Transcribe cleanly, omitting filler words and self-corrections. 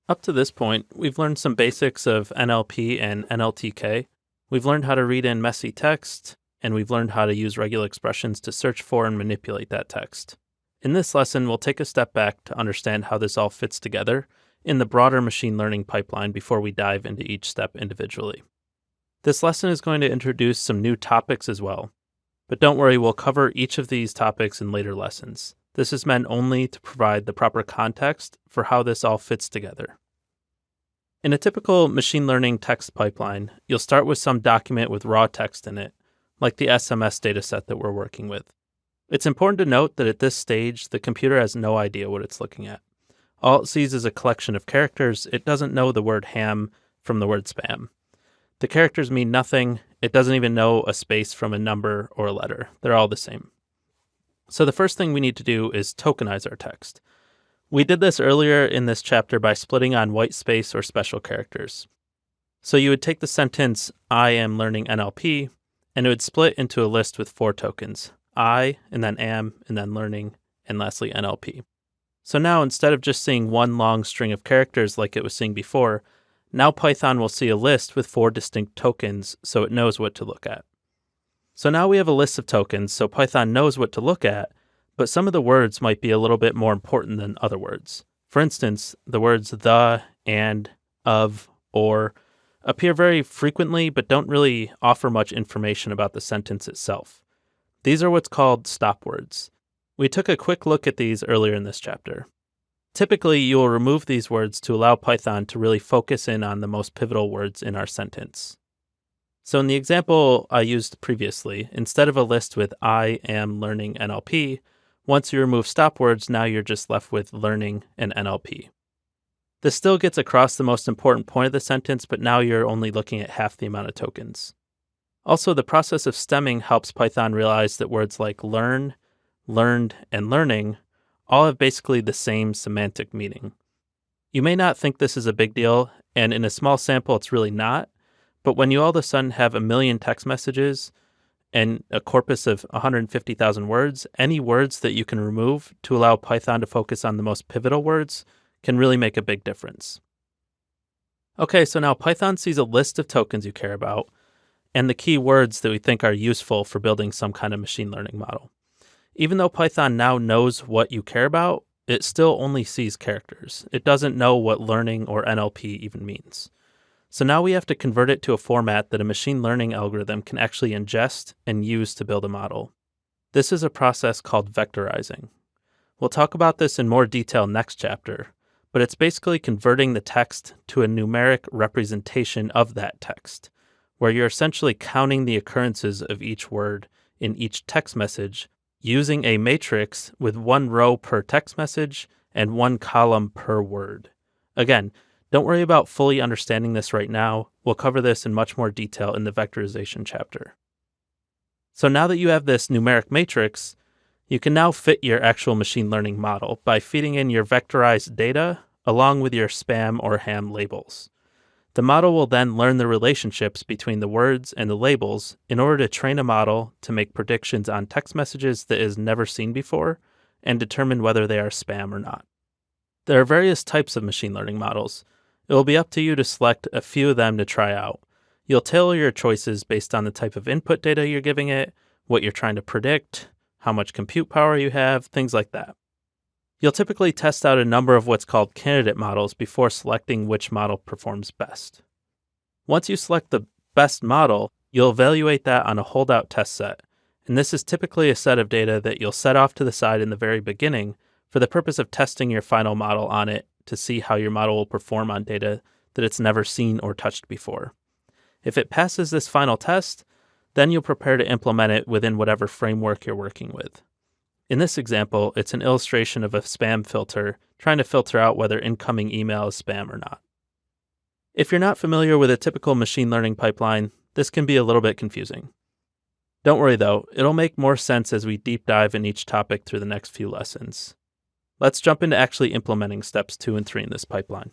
Up to this point, we've learned some basics of NLP and NLTK. We've learned how to read in messy text, and we've learned how to use regular expressions to search for and manipulate that text. In this lesson, we'll take a step back to understand how this all fits together in the broader machine learning pipeline before we dive into each step individually. This lesson is going to introduce some new topics as well, but don't worry, we'll cover each of these topics in later lessons. This is meant only to provide the proper context for how this all fits together. In a typical machine learning text pipeline, you'll start with some document with raw text in it, like the SMS dataset that we're working with. It's important to note that at this stage, the computer has no idea what it's looking at. All it sees is a collection of characters. It doesn't know the word ham from the word spam. The characters mean nothing. It doesn't even know a space from a number or a letter. They're all the same. So the first thing we need to do is tokenize our text. We did this earlier in this chapter by splitting on white space or special characters. So you would take the sentence, I am learning NLP, and it would split into a list with 4 tokens, I, and then am, and then learning, and lastly NLP. So now instead of just seeing one long string of characters like it was seeing before, now Python will see a list with 4 distinct tokens so it knows what to look at. So now we have a list of tokens, so Python knows what to look at, but some of the words might be a little bit more important than other words. For instance, the words the, and, of, or appear very frequently but don't really offer much information about the sentence itself. These are what's called stop words. We took a quick look at these earlier in this chapter. Typically, you will remove these words to allow Python to really focus in on the most pivotal words in our sentence. So in the example I used previously, instead of a list with I am learning NLP, once you remove stop words, now you're just left with learning and NLP. This still gets across the most important point of the sentence, but now you're only looking at half the amount of tokens. Also, the process of stemming helps Python realize that words like learn, learned, and learning all have basically the same semantic meaning. You may not think this is a big deal, and in a small sample it's really not, but when you all of a sudden have 1 million text messages and a corpus of 150,000 words, any words that you can remove to allow Python to focus on the most pivotal words can really make a big difference. Okay, so now Python sees a list of tokens you care about and the key words that we think are useful for building some kind of machine learning model. Even though Python now knows what you care about, it still only sees characters. It doesn't know what learning or NLP even means. So now we have to convert it to a format that a machine learning algorithm can actually ingest and use to build a model. This is a process called vectorizing. We'll talk about this in more detail next chapter, but it's basically converting the text to a numeric representation of that text, where you're essentially counting the occurrences of each word in each text message using a matrix with 1 row per text message and 1 column per word. Again, don't worry about fully understanding this right now. We'll cover this in much more detail in the vectorization chapter. So now that you have this numeric matrix, you can now fit your actual machine learning model by feeding in your vectorized data along with your spam or ham labels. The model will then learn the relationships between the words and the labels in order to train a model to make predictions on text messages that it has never seen before and determine whether they are spam or not. There are various types of machine learning models. It will be up to you to select a few of them to try out. You'll tailor your choices based on the type of input data you're giving it, what you're trying to predict, how much compute power you have, things like that. You'll typically test out a number of what's called candidate models before selecting which model performs best. Once you select the best model, you'll evaluate that on a holdout test set, and this is typically a set of data that you'll set off to the side in the very beginning for the purpose of testing your final model on it to see how your model will perform on data that it's never seen or touched before. If it passes this final test, then you'll prepare to implement it within whatever framework you're working with. In this example, it's an illustration of a spam filter trying to filter out whether incoming email is spam or not. If you're not familiar with a typical machine learning pipeline, this can be a little bit confusing. Don't worry though, it'll make more sense as we deep dive in each topic through the next few lessons. Let's jump into actually implementing steps 2 and 3 in this pipeline.